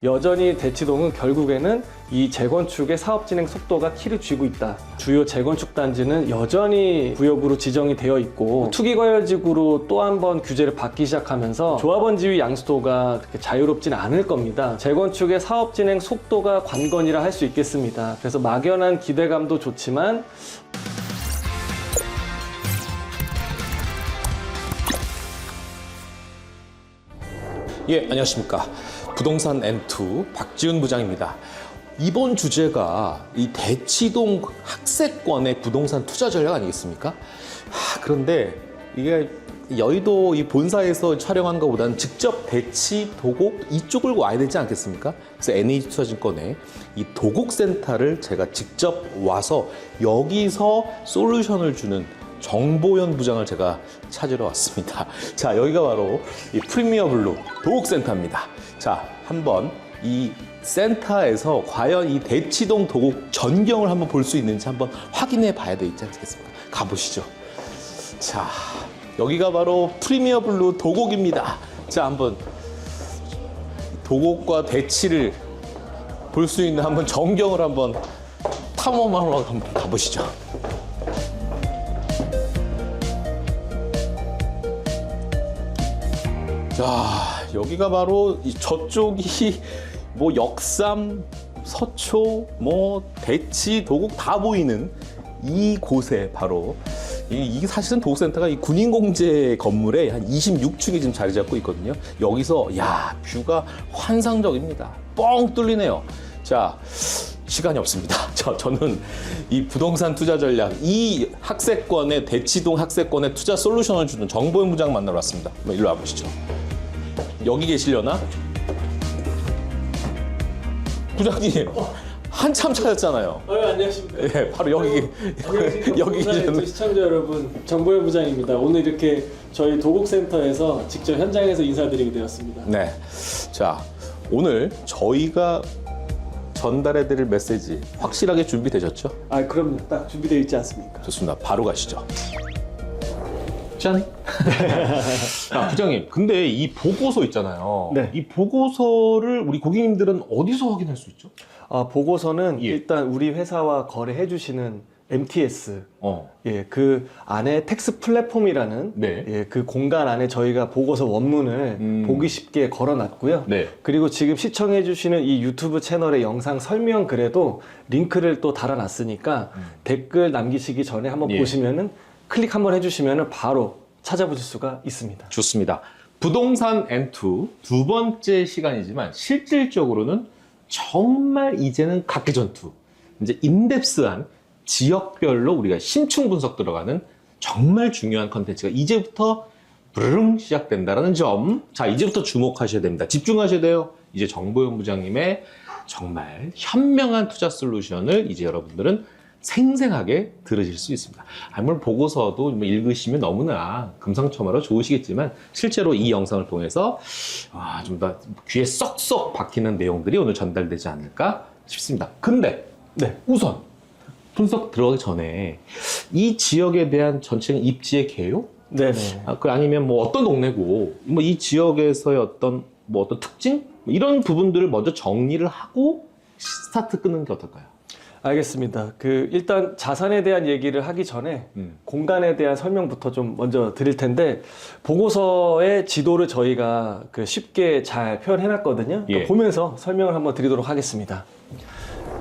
여전히 대치동은 결국에는 이 재건축의 사업 진행 속도가 키를 쥐고 있다. 주요 재건축 단지는 여전히 구역으로 지정이 되어 있고 투기과열지구로 또 한 번 규제를 받기 시작하면서 조합원 지위 양수도가 그렇게 자유롭지는 않을 겁니다. 재건축의 사업 진행 속도가 관건이라 할 수 있겠습니다. 그래서 막연한 기대감도 좋지만 예, 안녕하십니까. 부동산 N2 박지훈 부장입니다. 이번 주제가 이 대치동 학세권의 부동산 투자 전략 아니겠습니까? 그런데 이게 여의도 이 본사에서 촬영한 것보다는 직접 대치, 도곡 이쪽을 와야 되지 않겠습니까? 그래서 NH투자증권의 이 도곡센터를 제가 직접 와서 여기서 솔루션을 주는 정보현 부장을 제가 찾으러 왔습니다. 자, 여기가 바로 이 프리미어 블루 도곡센터입니다. 자, 한번 이 센터에서 과연 이 대치동 도곡 전경을 한번 볼 수 있는지 한번 확인해 봐야 되지 않겠습니까? 가보시죠. 자, 여기가 바로 프리미어 블루 도곡입니다. 자, 한번 도곡과 대치를 볼 수 있는 한번 전경을 한번 탐험하러 한번 가보시죠. 자, 여기가 바로 저쪽이 뭐 역삼, 서초, 뭐 대치, 도곡 다 보이는 이곳에 바로 이게 사실은 도곡센터가 이 군인공제 건물에 한 26층에 지금 자리 잡고 있거든요. 여기서 야, 뷰가 환상적입니다. 뻥 뚫리네요. 자, 시간이 없습니다. 저는 이 부동산 투자 전략, 이 학세권의 대치동 학세권의 투자 솔루션을 주는 정보현 부장 만나러 왔습니다. 한번 일로 와보시죠. 여기 계시려나? 부장님, 한참 찾았잖아요. 안녕하십니까. 네, 바로 여기 계셨는데. 시청자 여러분, 정보현 부장입니다. 오늘 이렇게 저희 도곡센터에서 직접 현장에서 인사드리게 되었습니다. 네, 자, 오늘 저희가 전달해드릴 메시지 확실하게 준비되셨죠? 그럼요. 딱 준비되어 있지 않습니까? 좋습니다. 바로 가시죠. 짠! 부장님, 근데 이 보고서 있잖아요. 네. 이 보고서를 우리 고객님들은 어디서 확인할 수 있죠? 보고서는 예. 일단 우리 회사와 거래해 주시는 MTS, 그 안에 텍스 플랫폼이라는 네. 그 공간 안에 저희가 보고서 원문을 보기 쉽게 걸어놨고요. 네. 그리고 지금 시청해 주시는 이 유튜브 채널의 영상 설명 글에도 링크를 또 달아놨으니까 댓글 남기시기 전에 한번 예. 보시면은 클릭 한번 해주시면은 바로 찾아보실 수가 있습니다. 좋습니다. 부동산 N2 두 번째 시간이지만 실질적으로는 정말 이제는 각기전투, 이제 인덱스한 지역별로 우리가 심층 분석 들어가는 정말 중요한 컨텐츠가 이제부터 브르릉 시작된다는 점, 자, 이제부터 주목하셔야 됩니다. 집중하셔야 돼요. 이제 정보현 부장님의 정말 현명한 투자 솔루션을 이제 여러분들은 생생하게 들으실 수 있습니다. 물론 보고서도 읽으시면 너무나 금상첨화로 좋으시겠지만 실제로 이 영상을 통해서 좀 더 귀에 쏙쏙 박히는 내용들이 오늘 전달되지 않을까 싶습니다. 근데 우선 분석 들어가기 전에 이 지역에 대한 전체적인 입지의 개요? 네네. 아니면 뭐 어떤 동네고 뭐 이 지역에서의 어떤 특징? 이런 부분들을 먼저 정리를 하고 스타트 끄는 게 어떨까요? 알겠습니다. 일단 자산에 대한 얘기를 하기 전에 공간에 대한 설명부터 좀 먼저 드릴 텐데, 보고서의 지도를 저희가 쉽게 잘 표현해놨거든요. 예. 보면서 설명을 한번 드리도록 하겠습니다.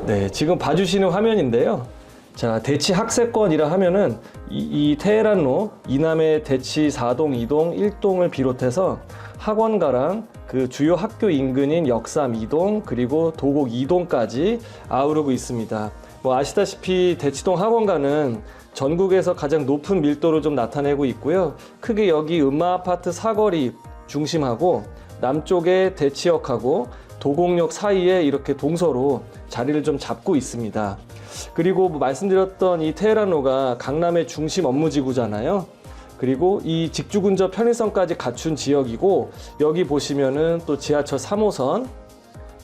네, 지금 봐주시는 화면인데요. 자, 대치 학세권이라 하면은 이 테헤란로 이남의 대치 4동, 2동, 1동을 비롯해서 학원가랑 주요 학교 인근인 역삼 2동 그리고 도곡 2동까지 아우르고 있습니다. 아시다시피 대치동 학원가는 전국에서 가장 높은 밀도를 좀 나타내고 있고요. 크게 여기 음마아파트 사거리 중심하고 남쪽에 대치역하고 도곡역 사이에 이렇게 동서로 자리를 좀 잡고 있습니다. 그리고 말씀드렸던 이 테헤란로가 강남의 중심 업무지구잖아요. 그리고 이 직주근접 편의성까지 갖춘 지역이고, 여기 보시면은 또 지하철 3호선,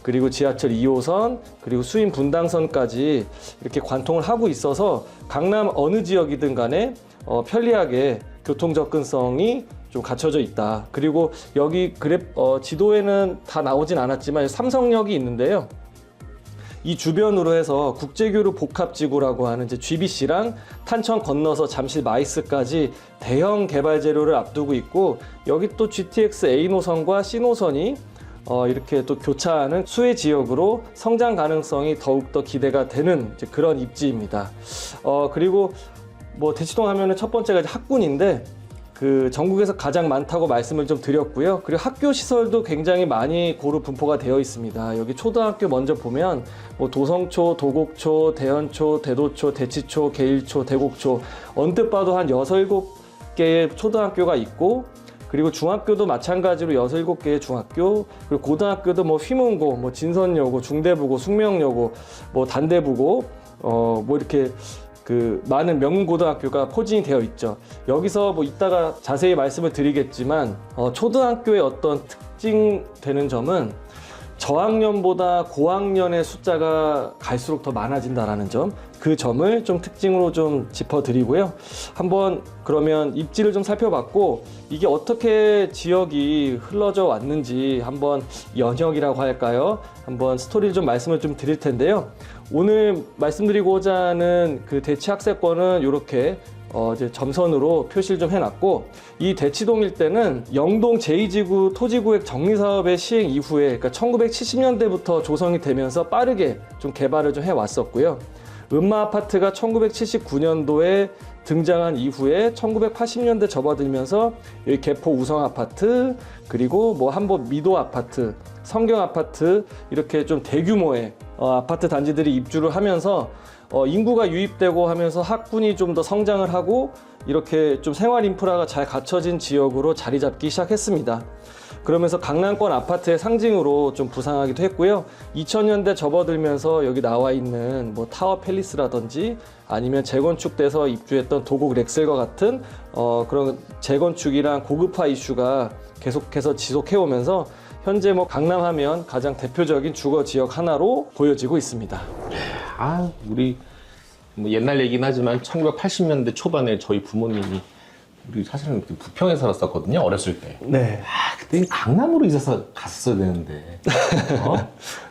그리고 지하철 2호선, 그리고 수인 분당선까지 이렇게 관통을 하고 있어서 강남 어느 지역이든 간에 편리하게 교통 접근성이 좀 갖춰져 있다. 그리고 여기 지도에는 다 나오진 않았지만 삼성역이 있는데요. 이 주변으로 해서 국제교류 복합지구라고 하는 이제 GBC랑 탄천 건너서 잠실 마이스까지 대형 개발 재료를 앞두고 있고, 여기 또 GTX A 노선과 C 노선이 이렇게 또 교차하는 수혜 지역으로 성장 가능성이 더욱더 기대가 되는 이제 그런 입지입니다. 그리고 뭐 대치동 하면은 첫 번째가 이제 학군인데, 그 전국에서 가장 많다고 말씀을 좀 드렸고요. 그리고 학교 시설도 굉장히 많이 고루 분포가 되어 있습니다. 여기 초등학교 먼저 보면 뭐 도성초, 도곡초, 대현초, 대도초, 대치초, 계일초, 대곡초, 언뜻 봐도 한 6, 7개의 초등학교가 있고, 그리고 중학교도 마찬가지로 6, 7개의 중학교, 그리고 고등학교도 뭐 휘문고, 뭐 진선여고, 중대부고, 숙명여고, 뭐 단대부고, 뭐 이렇게 그 많은 명문 고등학교가 포진이 되어 있죠. 여기서 뭐 이따가 자세히 말씀을 드리겠지만, 초등학교의 어떤 특징되는 점은 저학년보다 고학년의 숫자가 갈수록 더 많아진다라는 점, 그 점을 좀 특징으로 좀 짚어드리고요. 한번 그러면 입지를 좀 살펴봤고, 이게 어떻게 지역이 흘러져 왔는지 한번 연역이라고 할까요? 한번 스토리를 좀 말씀을 좀 드릴 텐데요. 오늘 말씀드리고자 하는 그 대치 학세권은 이렇게 이제 점선으로 표시를 좀 해놨고, 이 대치동 일대는 영동 제2지구 토지구획 정리사업의 시행 이후에, 그러니까 1970년대부터 조성이 되면서 빠르게 좀 개발을 좀 해왔었고요. 음마아파트가 1979년도에 등장한 이후에 1980년대 접어들면서 여기 개포 우성아파트, 그리고 뭐 한보 미도아파트, 성경아파트, 이렇게 좀 대규모의 아파트 단지들이 입주를 하면서 인구가 유입되고 하면서 학군이 좀 더 성장을 하고, 이렇게 좀 생활 인프라가 잘 갖춰진 지역으로 자리 잡기 시작했습니다. 그러면서 강남권 아파트의 상징으로 좀 부상하기도 했고요. 2000년대 접어들면서 여기 나와 있는 뭐 타워 팰리스라든지 아니면 재건축돼서 입주했던 도곡 렉셀과 같은 그런 재건축이랑 고급화 이슈가 계속해서 지속해오면서 현재 뭐 강남하면 가장 대표적인 주거 지역 하나로 보여지고 있습니다. 우리 뭐 옛날 얘기긴 하지만 1980년대 초반에 저희 부모님이, 우리 사실은 부평에 살았었거든요, 어렸을 때. 네. 그때 강남으로 갔었어야 되는데.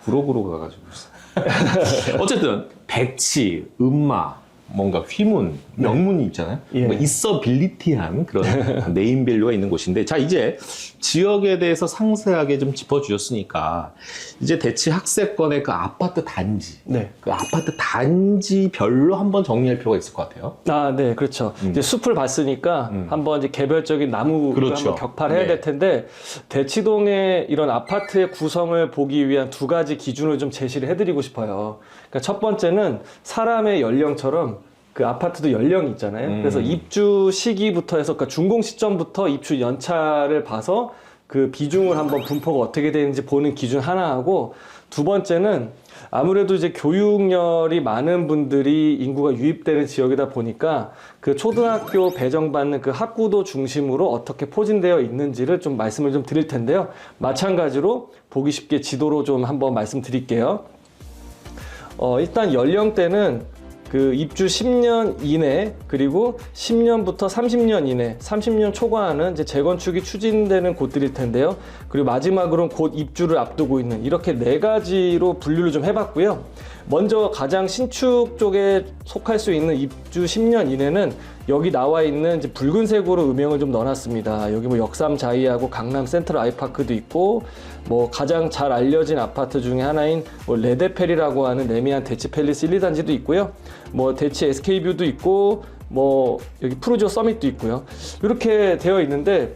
구로구로 가가지고. 어쨌든 대치, 음마, 뭔가 휘문, 명문이 있잖아요. 예. 뭔가 있어빌리티한 그런 네임밸류가 있는 곳인데, 자, 이제 지역에 대해서 상세하게 좀 짚어주셨으니까 이제 대치 학세권의 그 아파트 단지, 네. 그 아파트 단지별로 한번 정리할 필요가 있을 것 같아요. 네, 그렇죠. 이제 숲을 봤으니까 한번 이제 개별적인 나무를 그렇죠. 한번 격파를 해야 네. 될 텐데, 대치동의 이런 아파트의 구성을 보기 위한 두 가지 기준을 좀 제시를 해드리고 싶어요. 그러니까 첫 번째는 사람의 연령처럼 그 아파트도 연령이 있잖아요. 그래서 입주 시기부터 해서, 그러니까 준공 시점부터 입주 연차를 봐서 그 비중을 한번 분포가 어떻게 되는지 보는 기준 하나하고, 두 번째는 아무래도 이제 교육열이 많은 분들이 인구가 유입되는 지역이다 보니까 그 초등학교 배정받는 그 학구도 중심으로 어떻게 포진되어 있는지를 좀 말씀을 좀 드릴 텐데요. 마찬가지로 보기 쉽게 지도로 좀 한번 말씀드릴게요. 일단 연령대는 그 입주 10년 이내, 그리고 10년부터 30년 이내, 30년 초과하는 이제 재건축이 추진되는 곳들일 텐데요. 그리고 마지막으로는 곧 입주를 앞두고 있는, 이렇게 4가지로 분류를 좀 해봤고요. 먼저 가장 신축 쪽에 속할 수 있는 입주 10년 이내는 여기 나와 있는 이제 붉은색으로 음영을 좀 넣어놨습니다. 여기 뭐 역삼 자이하고 강남 센트럴 아이파크도 있고, 뭐 가장 잘 알려진 아파트 중에 하나인 뭐 레데펠이라고 하는 레미안 대치 팰리스 1, 2단지도 있고요. 뭐 대치 SK뷰도 있고, 뭐 여기 푸르지오 서밋도 있고요. 이렇게 되어 있는데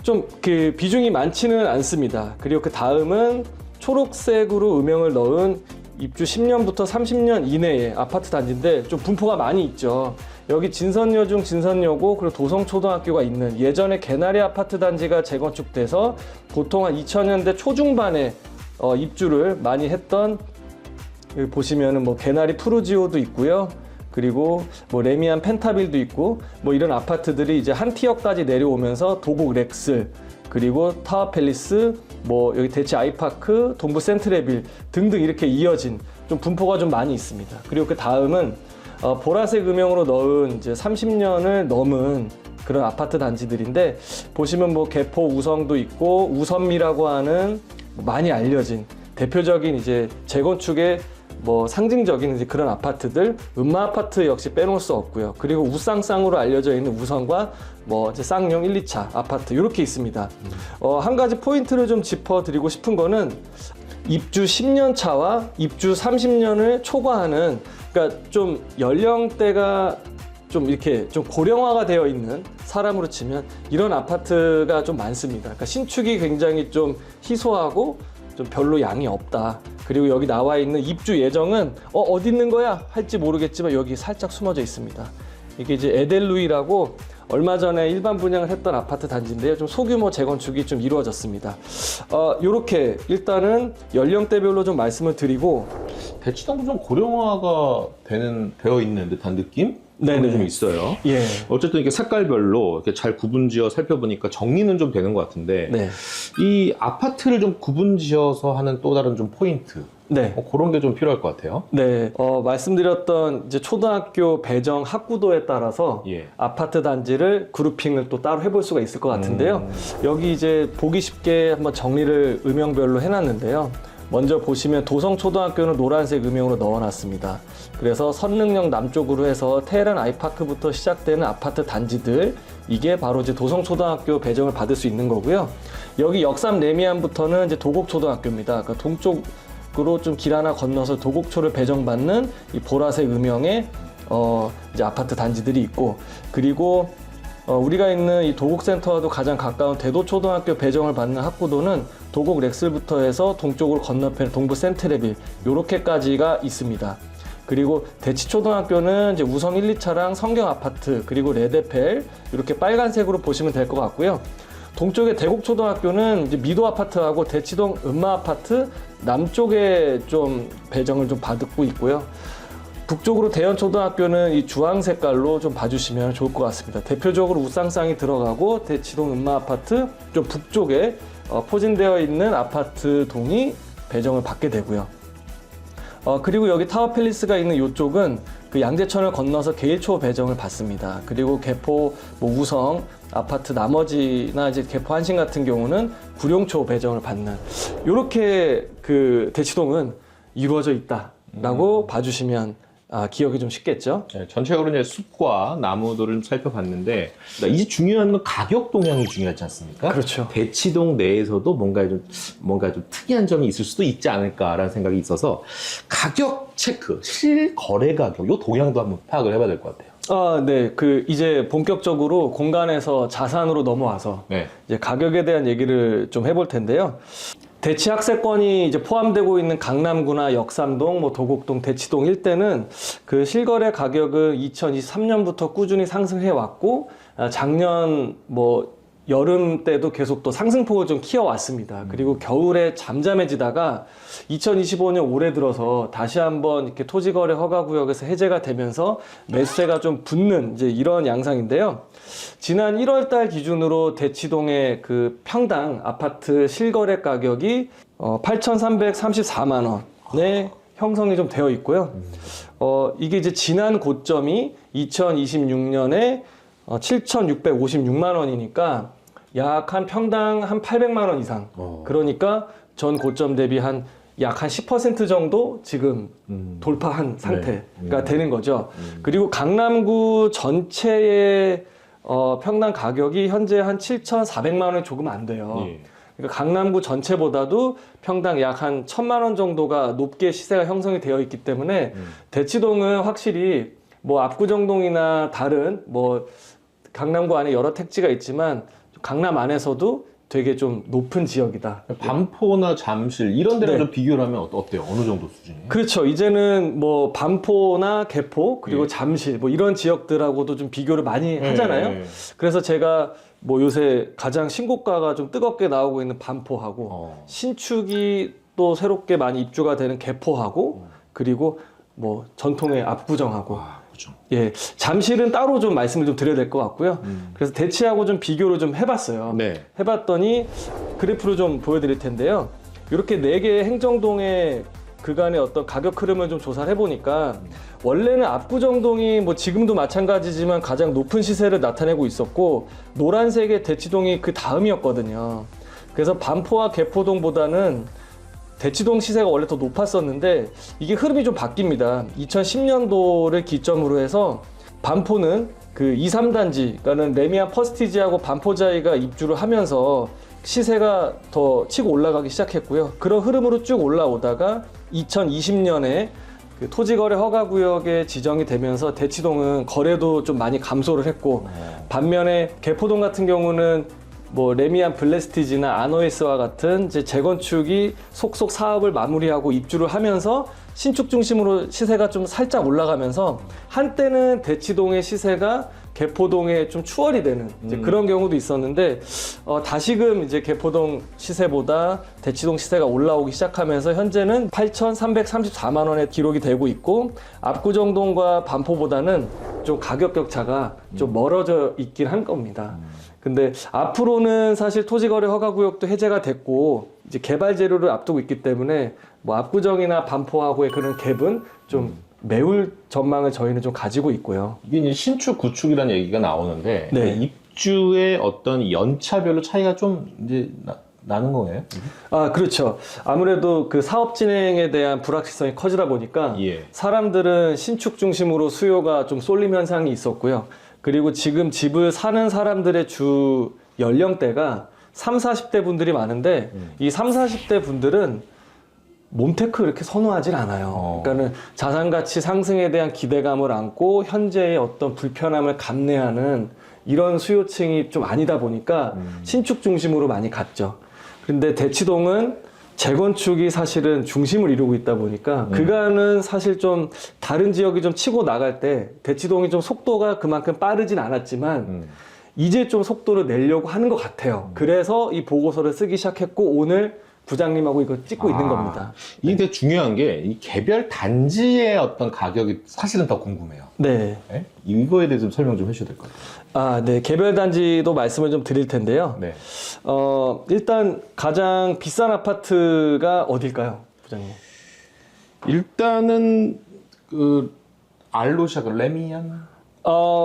좀 그 비중이 많지는 않습니다. 그리고 그 다음은 초록색으로 음영을 넣은 입주 10년부터 30년 이내의 아파트 단지인데 좀 분포가 많이 있죠. 여기 진선여중, 진선여고, 그리고 도성초등학교가 있는, 예전에 개나리 아파트 단지가 재건축돼서 보통 한 2000년대 초중반에 입주를 많이 했던, 여기 보시면은 뭐 개나리 푸르지오도 있고요. 그리고 뭐 레미안 펜타빌도 있고, 뭐 이런 아파트들이 이제 한 티어까지 내려오면서 도곡 렉슬, 그리고 타워 팰리스, 뭐 여기 대치 아이파크, 동부 센트레빌 등등 이렇게 이어진 좀 분포가 좀 많이 있습니다. 그리고 그 다음은 보라색 음영으로 넣은 이제 30년을 넘은 그런 아파트 단지들인데 보시면 뭐 개포 우성도 있고 우선미라고 하는 많이 알려진 대표적인 이제 재건축의 뭐 상징적인 이제 그런 아파트들, 음마 아파트 역시 빼놓을 수 없고요. 그리고 우쌍쌍으로 알려져 있는 우성과 뭐 이제 쌍용 1, 2차 아파트 이렇게 있습니다. 한 가지 포인트를 좀 짚어드리고 싶은 거는 입주 10년 차와 입주 30년을 초과하는, 그러니까 좀 연령대가 좀 이렇게 좀 고령화가 되어 있는 사람으로 치면 이런 아파트가 좀 많습니다. 그러니까 신축이 굉장히 좀 희소하고 좀 별로 양이 없다. 그리고 여기 나와 있는 입주 예정은 어디 있는 거야 할지 모르겠지만 여기 살짝 숨어져 있습니다. 이게 이제 에델루이라고 얼마 전에 일반 분양을 했던 아파트 단지인데요. 좀 소규모 재건축이 좀 이루어졌습니다. 이렇게 일단은 연령대별로 좀 말씀을 드리고, 대치동도 좀 고령화가 되어 있는 듯한 느낌? 네네. 좀 있어요. 예. 어쨌든 이렇게 색깔별로 이렇게 잘 구분지어 살펴보니까 정리는 좀 되는 것 같은데, 네. 이 아파트를 좀 구분지어서 하는 또 다른 좀 포인트, 네. 그런 게 좀 필요할 것 같아요. 네, 말씀드렸던 이제 초등학교 배정 학구도에 따라서 예. 아파트 단지를 그룹핑을 또 따로 해볼 수가 있을 것 같은데요. 여기 이제 보기 쉽게 한번 정리를 음영별로 해놨는데요. 먼저 보시면 도성초등학교는 노란색 음영으로 넣어놨습니다. 그래서 선릉역 남쪽으로 해서 테헤란 아이파크부터 시작되는 아파트 단지들, 이게 바로 이제 도성초등학교 배정을 받을 수 있는 거고요. 여기 역삼 레미안부터는 이제 도곡초등학교입니다. 그러니까 동쪽으로 좀 길 하나 건너서 도곡초를 배정받는 이 보라색 음영의 이제 아파트 단지들이 있고, 그리고 우리가 있는 이 도곡센터와도 가장 가까운 대도초등학교 배정을 받는 학구도는 도곡 렉슬부터 해서 동쪽으로 건너편 동부 센트레빌 요렇게까지가 있습니다. 그리고 대치초등학교는 이제 우성 1, 2차랑 성경 아파트 그리고 레데펠 이렇게 빨간색으로 보시면 될 것 같고요. 동쪽의 대곡초등학교는 이제 미도 아파트하고 대치동 음마 아파트 남쪽에 좀 배정을 좀 받고 있고요. 북쪽으로 대연초등학교는 이 주황 색깔로 좀 봐주시면 좋을 것 같습니다. 대표적으로 우쌍쌍이 들어가고 대치동 음마 아파트 좀 북쪽에 포진되어 있는 아파트 동이 배정을 받게 되고요. 그리고 여기 타워팰리스가 있는 이쪽은 그 양재천을 건너서 계일초 배정을 받습니다. 그리고 개포, 뭐 우성 아파트 나머지나 이제 개포 한신 같은 경우는 구룡초 배정을 받는, 이렇게 그 대치동은 이루어져 있다라고 봐주시면 기억이 좀 쉽겠죠. 네, 전체적으로 이제 숲과 나무들을 살펴봤는데, 이제 중요한 건 가격 동향이 중요하지 않습니까? 그렇죠. 대치동 내에서도 뭔가 좀 특이한 점이 있을 수도 있지 않을까라는 생각이 있어서 가격 체크, 실거래 가격, 요 동향도 한번 파악을 해봐야 될 것 같아요. 네. 이제 본격적으로 공간에서 자산으로 넘어와서 네. 이제 가격에 대한 얘기를 좀 해볼 텐데요. 대치 학세권이 이제 포함되고 있는 강남구나 역삼동, 뭐 도곡동, 대치동 일대는 그 실거래 가격은 2023년부터 꾸준히 상승해 왔고, 작년 뭐 여름 때도 계속 또 상승폭을 좀 키워왔습니다. 그리고 겨울에 잠잠해지다가 2025년 올해 들어서 다시 한번 이렇게 토지거래 허가구역에서 해제가 되면서 매수세가 좀 붙는 이제 이런 양상인데요. 지난 1월 달 기준으로 대치동의 그 평당 아파트 실거래 가격이 8,334만 원에 형성이 좀 되어 있고요. 이게 이제 지난 고점이 2026년에 7,656만 원이니까 약 한 평당 한 800만 원 이상. 그러니까 전 고점 대비 약 한 10% 정도 지금 돌파한 상태가 되는 거죠. 그리고 강남구 전체의 평당 가격이 현재 한 7,400만 원이 조금 안 돼요. 예. 그러니까 강남구 전체보다도 평당 약 한 1,000만 원 정도가 높게 시세가 형성이 되어 있기 때문에 대치동은 확실히 뭐 압구정동이나 다른 뭐 강남구 안에 여러 택지가 있지만 강남 안에서도 되게 좀 높은 지역이다. 반포나 잠실 이런 데랑 네. 좀 비교를 하면 어때요? 어느 정도 수준이에요? 그렇죠. 이제는 뭐 반포나 개포 그리고 예. 잠실 뭐 이런 지역들하고도 좀 비교를 많이 하잖아요. 예. 그래서 제가 뭐 요새 가장 신고가가 좀 뜨겁게 나오고 있는 반포하고 신축이 또 새롭게 많이 입주가 되는 개포하고 그리고 뭐 전통의 압구정하고 그렇죠. 예, 잠실은 따로 좀 말씀을 좀 드려야 될 것 같고요. 그래서 대치하고 좀 비교를 좀 해봤어요. 네. 해봤더니 그래프를 좀 보여드릴 텐데요. 이렇게 4개의 행정동의 그간의 어떤 가격 흐름을 좀 조사를 해보니까 원래는 압구정동이 뭐 지금도 마찬가지지만 가장 높은 시세를 나타내고 있었고 노란색의 대치동이 그 다음이었거든요. 그래서 반포와 개포동보다는 대치동 시세가 원래 더 높았었는데 이게 흐름이 좀 바뀝니다. 2010년도를 기점으로 해서 반포는 그 2, 3단지, 그러니까는 레미안 퍼스티지하고 반포자이가 입주를 하면서 시세가 더 치고 올라가기 시작했고요. 그런 흐름으로 쭉 올라오다가 2020년에 그 토지거래 허가구역에 지정이 되면서 대치동은 거래도 좀 많이 감소를 했고 반면에 개포동 같은 경우는 뭐 레미안 블레스티지나 아노에스와 같은 이제 재건축이 속속 사업을 마무리하고 입주를 하면서 신축 중심으로 시세가 좀 살짝 올라가면서 한때는 대치동의 시세가 개포동에 좀 추월이 되는 이제 그런 경우도 있었는데 다시금 이제 개포동 시세보다 대치동 시세가 올라오기 시작하면서 현재는 8,334만 원에 기록이 되고 있고 압구정동과 반포보다는 좀 가격 격차가 좀 멀어져 있긴 한 겁니다. 근데 앞으로는 사실 토지거래 허가구역도 해제가 됐고 이제 개발 재료를 앞두고 있기 때문에 뭐 압구정이나 반포하고의 그런 갭은 좀 매울 전망을 저희는 좀 가지고 있고요. 이게 이제 신축, 구축이라는 얘기가 나오는데 네. 입주의 어떤 연차별로 차이가 좀 이제 나는 거예요? 아, 그렇죠. 아무래도 그 사업 진행에 대한 불확실성이 커지다 보니까 예. 사람들은 신축 중심으로 수요가 좀 쏠림 현상이 있었고요. 그리고 지금 집을 사는 사람들의 주 연령대가 30, 40대 분들이 많은데 이 30, 40대 분들은 몬테크 이렇게 선호하질 않아요. 그러니까는 자산 가치 상승에 대한 기대감을 안고 현재의 어떤 불편함을 감내하는 이런 수요층이 좀 아니다 보니까 신축 중심으로 많이 갔죠. 그런데 대치동은 재건축이 사실은 중심을 이루고 있다 보니까 그간은 사실 좀 다른 지역이 좀 치고 나갈 때 대치동이 좀 속도가 그만큼 빠르진 않았지만 이제 좀 속도를 내려고 하는 것 같아요. 그래서 이 보고서를 쓰기 시작했고 오늘 부장님하고 이거 찍고 있는 겁니다. 이게 되게 중요한 게 이 개별 단지의 어떤 가격이 사실은 더 궁금해요. 네. 네? 이거에 대해서 좀 설명 좀 해주셔야 될 것 같아요. 아, 네. 개별 단지도 말씀을 좀 드릴 텐데요. 네. 일단 가장 비싼 아파트가 어딜까요, 부장님? 일단은 그 알로샤, 그 레미안.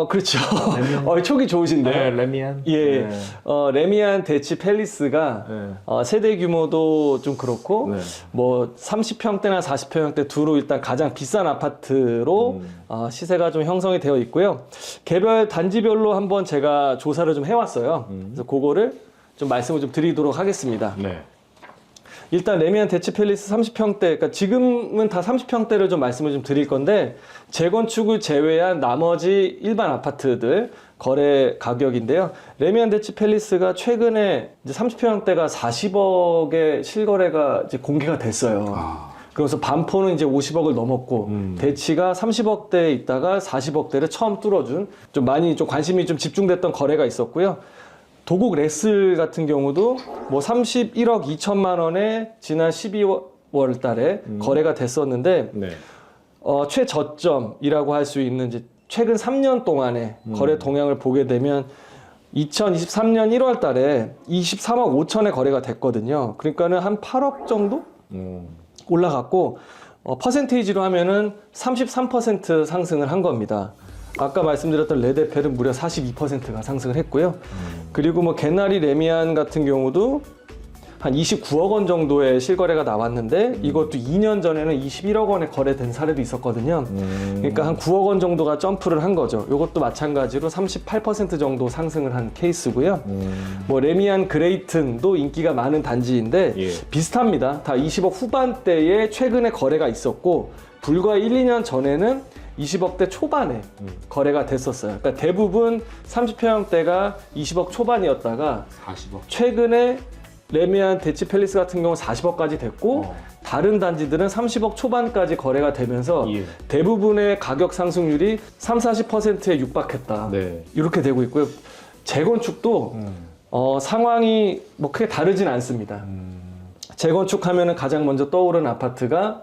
그렇죠. 레미안. 촉이 좋으신데. 네, 레미안. 예. 네. 레미안 대치 팰리스가 네. 세대 규모도 좀 그렇고 네. 뭐 30평대나 40평대 두루 일단 가장 비싼 아파트로 시세가 좀 형성이 되어 있고요. 개별 단지별로 한번 제가 조사를 좀 해왔어요. 그래서 그거를 좀 말씀을 좀 드리도록 하겠습니다. 네. 일단 레미안 대치 팰리스 30평대, 그러니까 지금은 다 30평대를 좀 말씀을 좀 드릴 건데 재건축을 제외한 나머지 일반 아파트들 거래 가격인데요. 레미안 대치 팰리스가 최근에 이제 30평대가 40억의 실거래가 이제 공개가 됐어요. 그래서 반포는 이제 50억을 넘었고 대치가 30억대에 있다가 40억대를 처음 뚫어준 좀 많이 좀 관심이 좀 집중됐던 거래가 있었고요. 도곡 레슬 같은 경우도 뭐 31억 2천만 원에 지난 12월 달에 거래가 됐었는데 네. 최저점이라고 할 수 있는 이제 최근 3년 동안의 거래 동향을 보게 되면 2023년 1월 달에 23억 5천에 거래가 됐거든요. 그러니까는 한 8억 정도 올라갔고 퍼센테이지로 하면은 33% 상승을 한 겁니다. 아까 말씀드렸던 레데펠은 무려 42%가 상승을 했고요. 그리고 뭐 개나리 레미안 같은 경우도 한 29억 원 정도의 실거래가 나왔는데 이것도 2년 전에는 21억 원에 거래된 사례도 있었거든요. 그러니까 한 9억 원 정도가 점프를 한 거죠. 이것도 마찬가지로 38% 정도 상승을 한 케이스고요. 뭐 레미안 그레이튼도 인기가 많은 단지인데 예. 비슷합니다. 다 20억 후반대에 최근에 거래가 있었고 불과 1, 2년 전에는 20억대 초반에 거래가 됐었어요. 그러니까 대부분 30평대가 20억 초반이었다가 40억. 최근에 레미안 대치 팰리스 같은 경우 40억까지 됐고 다른 단지들은 30억 초반까지 거래가 되면서 예. 대부분의 가격 상승률이 30-40%에 육박했다. 네. 이렇게 되고 있고요. 재건축도 상황이 뭐 크게 다르진 않습니다. 재건축하면은 가장 먼저 떠오르는 아파트가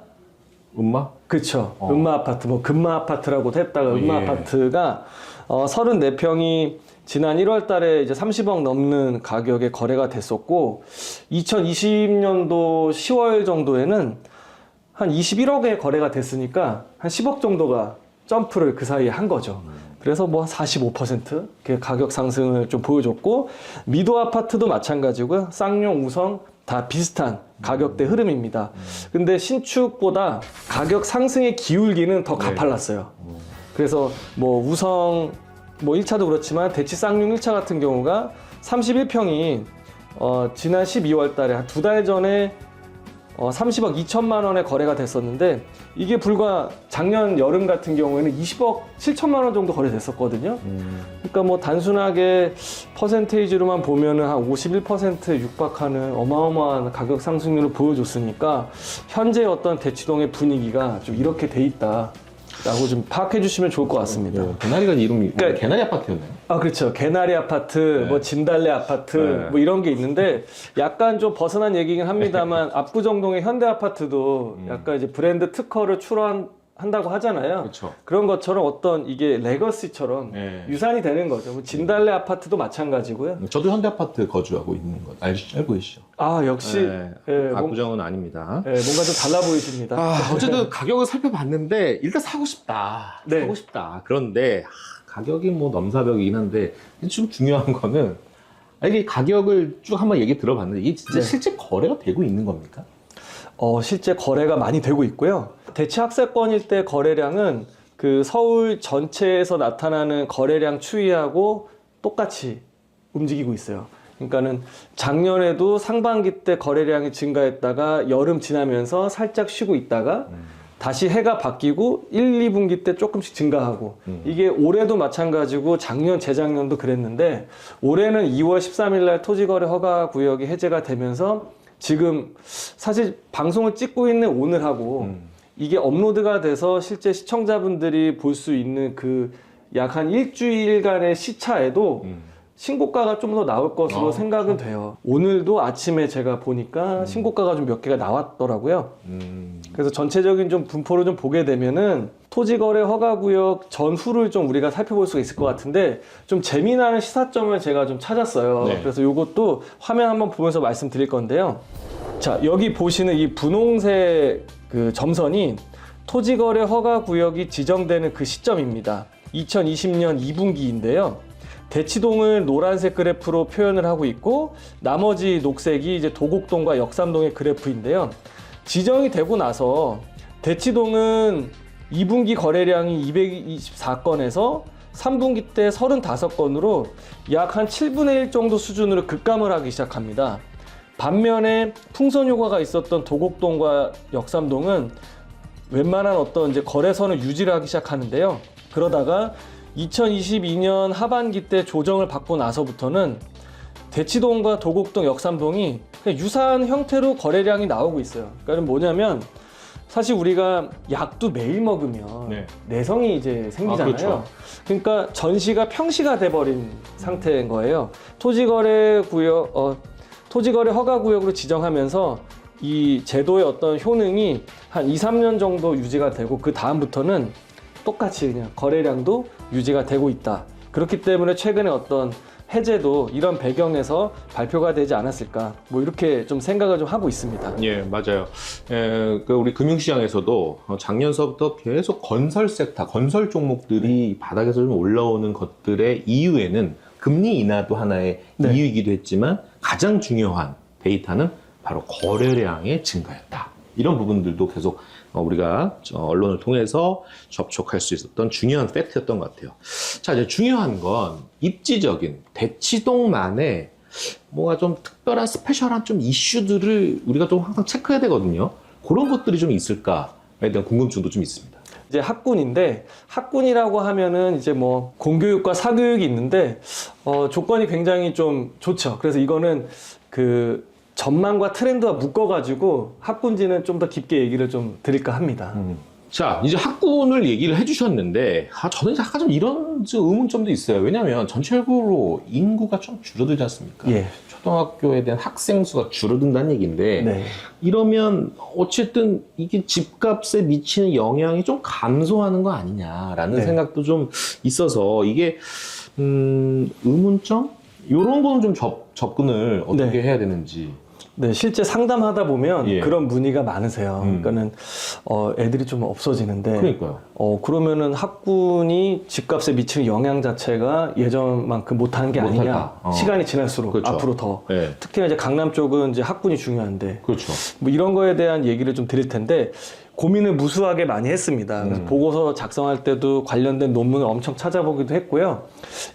음마? 그렇죠. 음마 아파트, 뭐 금마 아파트라고도 했다가 음마 예. 아파트가 34평이 지난 1월 달에 이제 30억 넘는 가격에 거래가 됐었고 2020년도 10월 정도에는 한 21억에 거래가 됐으니까 한 10억 정도가 점프를 그 사이에 한 거죠. 그래서 뭐 45% 이렇게 가격 상승을 좀 보여줬고, 미도 아파트도 마찬가지고요. 쌍용, 우성 다 비슷한 가격대 흐름입니다. 근데 신축보다 가격 상승의 기울기는 더 가팔랐어요. 그래서 뭐 우성 뭐 1차도 그렇지만 대치 쌍용 1차 같은 경우가 31평이 지난 12월 달에 한 2달 전에 30억 2천만 원에 거래가 됐었는데, 이게 불과 작년 여름 같은 경우에는 20억 7천만 원 정도 거래됐었거든요. 그러니까 뭐 단순하게 퍼센테이지로만 보면은 한 51%에 육박하는 어마어마한 가격 상승률을 보여줬으니까, 현재 어떤 대치동의 분위기가 좀 이렇게 돼 있다 라고 좀 파악해 주시면 좋을 것 같습니다. 개나리가 이름이 그러니까 개나리 아파트였나요? 아, 그렇죠. 개나리 아파트, 네. 뭐 진달래 아파트, 네. 뭐 이런 게 있는데, 약간 좀 벗어난 얘기긴 합니다만, 압구정동의 현대 아파트도 약간 이제 브랜드 특허를 출원한다고 하잖아요. 그렇죠. 그런 것처럼 어떤 이게 레거시처럼 네. 유산이 되는 거죠. 뭐 진달래 아파트도 마찬가지고요. 저도 현대 아파트 거주하고 있는 거 알고 계시죠? 아, 역시 네. 예, 압구정은 아닙니다. 뭔가 좀 달라 보이십니다. 어쨌든 가격을 살펴봤는데 일단 사고 싶다. 네. 사고 싶다. 그런데 가격이 뭐 넘사벽이긴 한데 좀 중요한 거는 이게 가격을 쭉 한번 얘기 들어봤는데 이게 진짜 네. 실제 거래가 되고 있는 겁니까? 실제 거래가 많이 되고 있고요. 대치 학세권일 때 거래량은 그 서울 전체에서 나타나는 거래량 추이하고 똑같이 움직이고 있어요. 그러니까는 작년에도 상반기 때 거래량이 증가했다가 여름 지나면서 살짝 쉬고 있다가 다시 해가 바뀌고 1, 2분기 때 조금씩 증가하고, 이게 올해도 마찬가지고 작년, 재작년도 그랬는데, 올해는 2월 13일 날 토지거래 허가 구역이 해제가 되면서 지금 사실 방송을 찍고 있는 오늘하고 이게 업로드가 돼서 실제 시청자분들이 볼 수 있는 그 약 한 일주일간의 시차에도 신고가가 좀 더 나올 것으로 생각은 돼요. 오늘도 아침에 제가 보니까 신고가가 좀 몇 개가 나왔더라고요. 그래서 전체적인 좀 분포를 좀 보게 되면은 토지거래 허가구역 전후를 좀 우리가 살펴볼 수가 있을 것 같은데, 좀 재미나는 시사점을 제가 좀 찾았어요. 네. 그래서 이것도 화면 한번 보면서 말씀드릴 건데요. 자, 여기 보시는 이 분홍색 그 점선이 토지거래 허가구역이 지정되는 그 시점입니다. 2020년 2분기인데요. 대치동을 노란색 그래프로 표현을 하고 있고, 나머지 녹색이 이제 도곡동과 역삼동의 그래프인데요. 지정이 되고 나서 대치동은 2분기 거래량이 224건에서 3분기 때 35건으로 약 한 7분의 1 정도 수준으로 급감을 하기 시작합니다. 반면에 풍선 효과가 있었던 도곡동과 역삼동은 웬만한 어떤 이제 거래선을 유지를 하기 시작하는데요. 그러다가 2022년 하반기 때 조정을 받고 나서부터는 대치동과 도곡동, 역삼동이 그냥 유사한 형태로 거래량이 나오고 있어요. 그러니까 뭐냐면, 사실 우리가 약도 매일 먹으면 네. 내성이 이제 생기잖아요. 그렇죠. 그러니까 전시가 평시가 돼버린 상태인 거예요. 토지거래 허가구역으로 지정하면서 이 제도의 어떤 효능이 한 2, 3년 정도 유지가 되고, 그 다음부터는 똑같이 그냥 거래량도 유지가 되고 있다. 그렇기 때문에 최근에 어떤 해제도 이런 배경에서 발표가 되지 않았을까, 뭐 이렇게 좀 생각을 좀 하고 있습니다. 예, 맞아요. 우리 금융시장에서도 작년서부터 계속 건설 섹터, 건설 종목들이 바닥에서 좀 올라오는 것들의 이유에는 금리 인하도 하나의 네. 이유이기도 했지만, 가장 중요한 데이터는 바로 거래량의 증가였다. 이런 부분들도 계속 우리가 언론을 통해서 접촉할 수 있었던 중요한 팩트였던 것 같아요. 자, 이제 중요한 건 입지적인 대치동만의 뭔가 좀 특별한 스페셜한 좀 이슈들을 우리가 좀 항상 체크해야 되거든요. 그런 것들이 좀 있을까에 대한 궁금증도 좀 있습니다. 이제 학군인데, 학군이라고 하면은 이제 뭐 공교육과 사교육이 있는데, 조건이 굉장히 좀 좋죠. 그래서 이거는 그 전망과 트렌드와 묶어가지고 학군지는 좀 더 깊게 얘기를 좀 드릴까 합니다. 자, 이제 학군을 얘기를 해주셨는데, 저는 약간 좀 이런 의문점도 있어요. 왜냐하면 전체적으로 인구가 좀 줄어들지 않습니까? 예. 초등학교에 대한 학생 수가 줄어든다는 얘기인데, 네. 이러면 어쨌든 이게 집값에 미치는 영향이 좀 감소하는 거 아니냐라는 네. 생각도 좀 있어서, 이게 의문점? 이런 거는 좀 접근을 어떻게 네. 해야 되는지. 네, 실제 상담하다 보면 예. 그런 문의가 많으세요. 그러니까는 애들이 좀 없어지는데, 그러니까요. 그러면은 학군이 집값에 미치는 영향 자체가 예전만큼 못하는 게 아니냐. 못할까? 시간이 지날수록 그렇죠. 앞으로 더. 예. 특히나 이제 강남 쪽은 이제 학군이 중요한데, 그렇죠. 뭐 이런 거에 대한 얘기를 좀 드릴 텐데 고민을 무수하게 많이 했습니다. 그래서 보고서 작성할 때도 관련된 논문을 엄청 찾아보기도 했고요.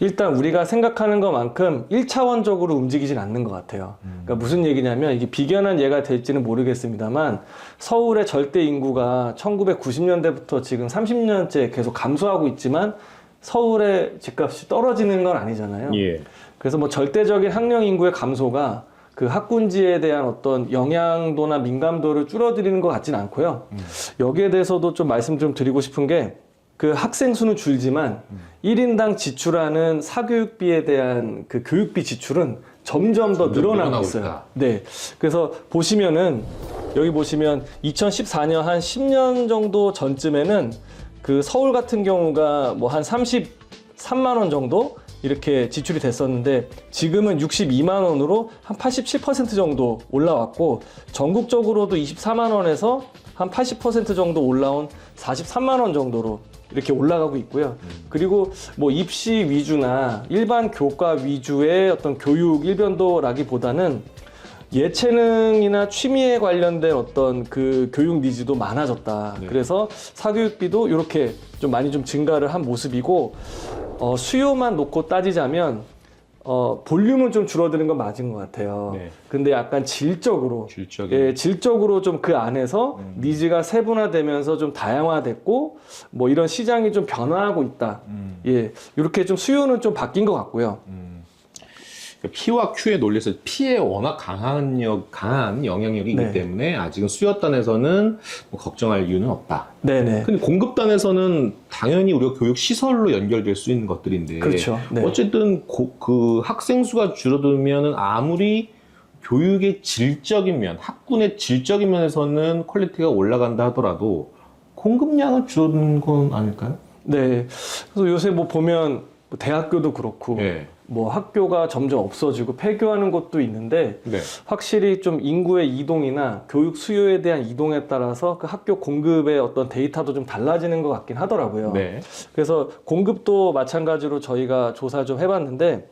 일단 우리가 생각하는 것만큼 1차원적으로 움직이진 않는 것 같아요. 그러니까 무슨 얘기냐면 이게 비견한 예가 될지는 모르겠습니다만 서울의 절대 인구가 1990년대부터 지금 30년째 계속 감소하고 있지만 서울의 집값이 떨어지는 건 아니잖아요. 예. 그래서 뭐 절대적인 학령 인구의 감소가 그 학군지에 대한 어떤 영향도나 민감도를 줄어들이는 것 같지는 않고요. 여기에 대해서도 좀 말씀 좀 드리고 싶은 게 그 학생 수는 줄지만 1인당 지출하는 사교육비에 대한 그 교육비 지출은 점점 더 늘어나고 있어요. 있다. 네. 그래서 보시면은 여기 보시면 2014년 한 10년 정도 전쯤에는 그 서울 같은 경우가 뭐 한 33만 원 정도 이렇게 지출이 됐었는데 지금은 62만 원으로 한 87% 정도 올라왔고 전국적으로도 24만 원에서 한 80% 정도 올라온 43만 원 정도로 이렇게 올라가고 있고요. 그리고 뭐 입시 위주나 일반 교과 위주의 어떤 교육 일변도라기보다는 예체능이나 취미에 관련된 어떤 그 교육 니즈도 많아졌다. 네. 그래서 사교육비도 이렇게 좀 많이 좀 증가를 한 모습이고 수요만 놓고 따지자면 볼륨은 좀 줄어드는 건 맞은 것 같아요. 네. 근데 약간 질적으로 질적인. 질적으로 좀 그 안에서 니즈가 세분화되면서 좀 다양화됐고 뭐 이런 시장이 좀 변화하고 있다. 예, 이렇게 좀 수요는 좀 바뀐 것 같고요. P와 Q의 논리에서 P에 워낙 강한 영향력이 네. 있기 때문에 아직은 수요단에서는 뭐 걱정할 이유는 없다. 네네. 근데 공급단에서는 당연히 우리가 교육 시설로 연결될 수 있는 것들인데 그렇죠. 네. 어쨌든 그 학생 수가 줄어들면은 아무리 교육의 질적인 면, 학군의 질적인 면에서는 퀄리티가 올라간다 하더라도 공급량은 줄어드는 건 아닐까요? 네. 그래서 요새 뭐 보면 뭐 대학교도 그렇고 네. 뭐 학교가 점점 없어지고 폐교하는 곳도 있는데 네. 확실히 좀 인구의 이동이나 교육 수요에 대한 이동에 따라서 그 학교 공급의 어떤 데이터도 좀 달라지는 것 같긴 하더라고요. 네. 그래서 공급도 마찬가지로 저희가 조사 좀 해봤는데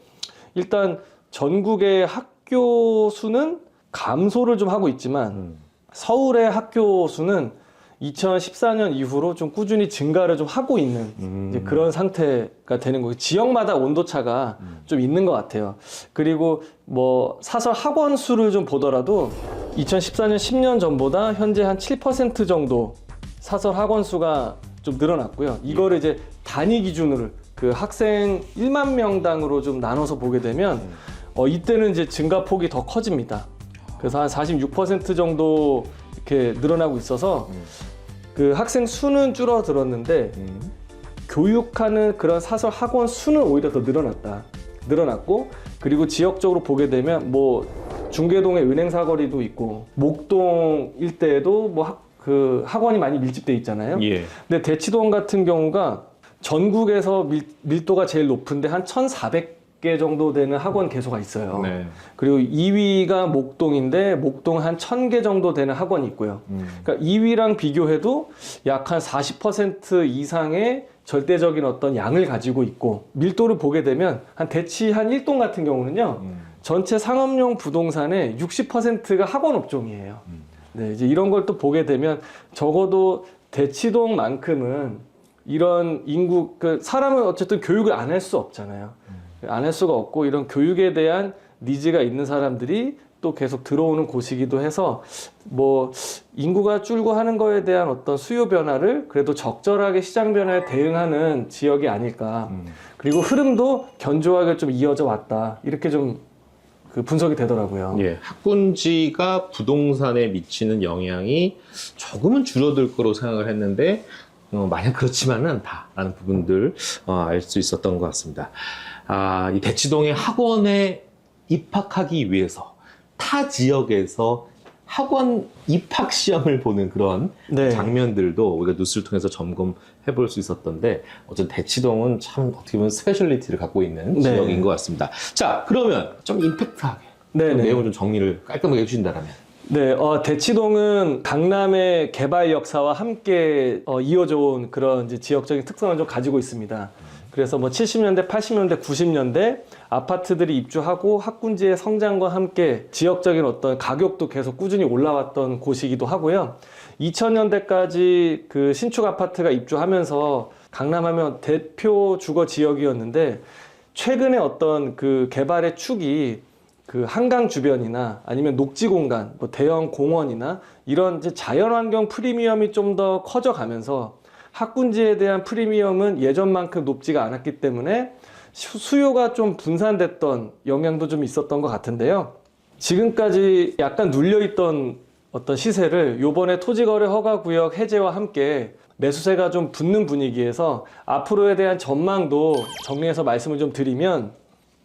일단 전국의 학교 수는 감소를 좀 하고 있지만 서울의 학교 수는 2014년 이후로 좀 꾸준히 증가를 좀 하고 있는 이제 그런 상태가 되는 거고 지역마다 온도차가 좀 있는 것 같아요. 그리고 뭐 사설 학원 수를 좀 보더라도 2014년 10년 전보다 현재 한 7% 정도 사설 학원 수가 좀 늘어났고요. 이거를 이제 단위 기준으로 그 학생 1만 명당으로 좀 나눠서 보게 되면 이때는 이제 증가폭이 더 커집니다. 그래서 한 46% 정도 이렇게 늘어나고 있어서 그 학생 수는 줄어들었는데 교육하는 그런 사설 학원 수는 오히려 더 늘어났고 그리고 지역적으로 보게 되면 뭐 중계동에 은행 사거리도 있고 목동 일대에도 뭐 그 학원이 많이 밀집돼 있잖아요. 예. 근데 대치동 같은 경우가 전국에서 밀도가 제일 높은데 한 1,400개 정도 되는 학원 개소가 있어요. 네. 그리고 2위가 목동인데 목동 한 1,000개 정도 되는 학원이 있고요. 그러니까 2위랑 비교해도 약 한 40% 이상의 절대적인 어떤 양을 가지고 있고 밀도를 보게 되면 한 대치 한 1동 같은 경우는요. 전체 상업용 부동산의 60%가 학원 업종이에요. 네, 이제 이런 걸 또 보게 되면 적어도 대치동만큼은 이런 인구, 그 사람은 어쨌든 교육을 안 할 수 없잖아요. 안 할 수가 없고 이런 교육에 대한 니즈가 있는 사람들이 또 계속 들어오는 곳이기도 해서 뭐 인구가 줄고 하는 거에 대한 어떤 수요 변화를 그래도 적절하게 시장 변화에 대응하는 지역이 아닐까. 그리고 흐름도 견조하게 좀 이어져 왔다. 이렇게 좀 그 분석이 되더라고요. 예, 학군지가 부동산에 미치는 영향이 조금은 줄어들 거로 생각을 했는데 마냥 그렇지만은 않다라는 부분들 알 수 있었던 것 같습니다. 이 대치동의 학원에 입학하기 위해서 타 지역에서 학원 입학 시험을 보는 그런 네. 장면들도 우리가 뉴스를 통해서 점검해 볼 수 있었던데 어쨌든 대치동은 참 어떻게 보면 스페셜리티를 갖고 있는 네. 지역인 것 같습니다. 자, 그러면 좀 임팩트하게 네, 네. 내용을 좀 정리를 깔끔하게 해주신다면. 네, 대치동은 강남의 개발 역사와 함께 이어져 온 그런 이제 지역적인 특성을 좀 가지고 있습니다. 그래서 뭐 70년대, 80년대, 90년대 아파트들이 입주하고 학군지의 성장과 함께 지역적인 어떤 가격도 계속 꾸준히 올라왔던 곳이기도 하고요. 2000년대까지 그 신축 아파트가 입주하면서 강남하면 대표 주거 지역이었는데 최근에 어떤 그 개발의 축이 그 한강 주변이나 아니면 녹지 공간, 뭐 대형 공원이나 이런 이제 자연환경 프리미엄이 좀 더 커져가면서 학군지에 대한 프리미엄은 예전만큼 높지가 않았기 때문에 수요가 좀 분산됐던 영향도 좀 있었던 것 같은데요. 지금까지 약간 눌려있던 어떤 시세를 요번에 토지거래 허가구역 해제와 함께 매수세가 좀 붙는 분위기에서 앞으로에 대한 전망도 정리해서 말씀을 좀 드리면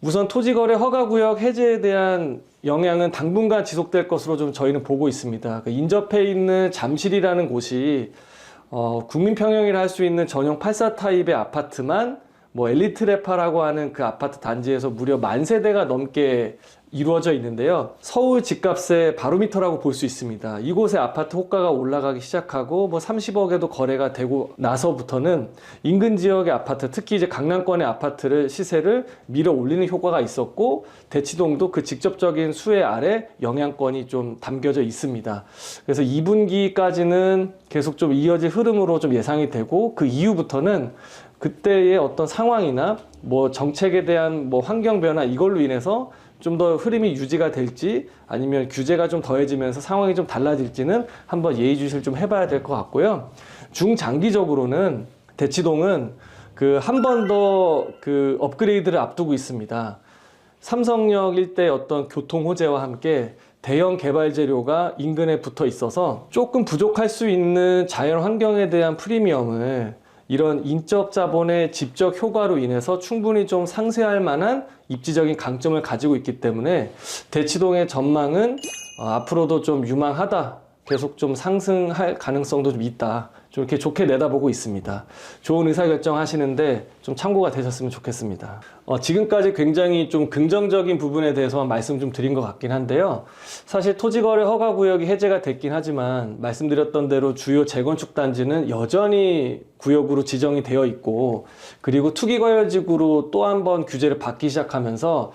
우선 토지거래 허가구역 해제에 대한 영향은 당분간 지속될 것으로 좀 저희는 보고 있습니다. 인접해 있는 잠실이라는 곳이 국민평형이라 할 수 있는 전용 84 타입의 아파트만 뭐 엘리트레파라고 하는 그 아파트 단지에서 무려 10,000세대가 넘게 이루어져 있는데요. 서울 집값의 바로미터라고 볼 수 있습니다. 이곳의 아파트 호가가 올라가기 시작하고 뭐 30억에도 거래가 되고 나서부터는 인근 지역의 아파트, 특히 이제 강남권의 아파트를 시세를 밀어 올리는 효과가 있었고 대치동도 그 직접적인 수혜 아래 영향권이 좀 담겨져 있습니다. 그래서 2분기까지는 계속 좀 이어질 흐름으로 좀 예상이 되고 그 이후부터는 그때의 어떤 상황이나 뭐 정책에 대한 뭐 환경 변화 이걸로 인해서 좀 더 흐름이 유지가 될지 아니면 규제가 좀 더해지면서 상황이 좀 달라질지는 한번 예의주시를 좀 해봐야 될 것 같고요. 중장기적으로는 대치동은 그 한 번 더 그 업그레이드를 앞두고 있습니다. 삼성역 일대 어떤 교통 호재와 함께 대형 개발 재료가 인근에 붙어 있어서 조금 부족할 수 있는 자연 환경에 대한 프리미엄을 이런 인적 자본의 집적 효과로 인해서 충분히 좀 상쇄할 만한 입지적인 강점을 가지고 있기 때문에 대치동의 전망은 앞으로도 좀 유망하다. 계속 좀 상승할 가능성도 좀 있다. 좀 이렇게 좋게 내다보고 있습니다. 좋은 의사결정 하시는데 좀 참고가 되셨으면 좋겠습니다. 지금까지 굉장히 좀 긍정적인 부분에 대해서만 말씀 좀 드린 것 같긴 한데요. 사실 토지거래 허가구역이 해제가 됐긴 하지만 말씀드렸던 대로 주요 재건축 단지는 여전히 구역으로 지정이 되어 있고 그리고 투기과열지구로 또 한 번 규제를 받기 시작하면서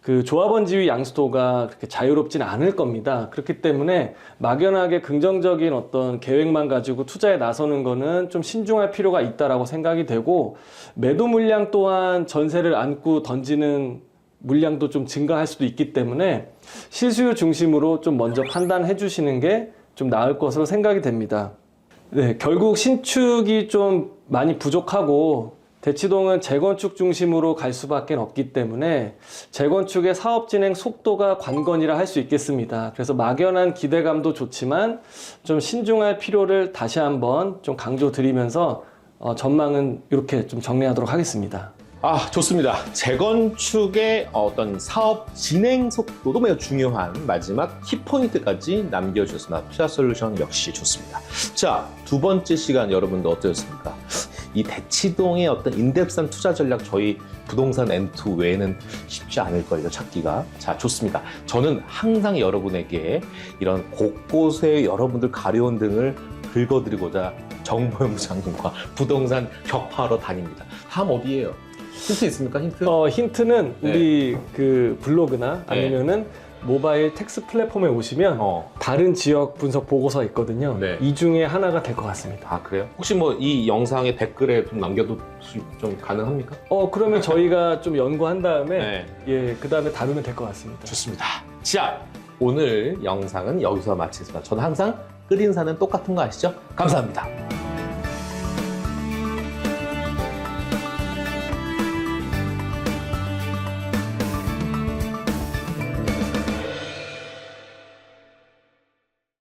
그 조합원 지위 양수도가 그렇게 자유롭지는 않을 겁니다. 그렇기 때문에 막연하게 긍정적인 어떤 계획만 가지고 투자에 나서는 거는 좀 신중할 필요가 있다라고 생각이 되고 매도 물량 또한 전세를 안고 던지는 물량도 좀 증가할 수도 있기 때문에 실수요 중심으로 좀 먼저 판단해 주시는 게 좀 나을 것으로 생각이 됩니다. 네, 결국 신축이 좀 많이 부족하고 대치동은 재건축 중심으로 갈 수밖에 없기 때문에 재건축의 사업 진행 속도가 관건이라 할 수 있겠습니다. 그래서 막연한 기대감도 좋지만 좀 신중할 필요를 다시 한번 좀 강조드리면서 전망은 이렇게 좀 정리하도록 하겠습니다. 좋습니다. 재건축의 어떤 사업 진행 속도도 매우 중요한 마지막 키포인트까지 남겨주셨습니다. 투자솔루션 역시 좋습니다. 자, 두 번째 시간 여러분들 어떠셨습니까? 이 대치동의 어떤 인덱스한 투자 전략 저희 부동산 N2 외에는 쉽지 않을 거예요, 찾기가. 자, 좋습니다. 저는 항상 여러분에게 이런 곳곳에 여러분들 가려운 등을 긁어드리고자 정보현 부장님과 부동산 격파하러 다닙니다. 다음 어디예요? 힌트 있습니까? 힌트? 힌트는 네. 우리 그 블로그나 아니면은 모바일 텍스 플랫폼에 오시면 다른 지역 분석 보고서 있거든요. 네. 이 중에 하나가 될 것 같습니다. 그래요? 혹시 뭐 이 영상의 댓글에 좀 남겨도 좀 가능합니까? 그러면 저희가 좀 연구한 다음에 네. 그 다음에 다루면 될 것 같습니다. 좋습니다. 자, 오늘 영상은 여기서 마치겠습니다. 저는 항상 끓인 사는 똑같은 거 아시죠? 감사합니다.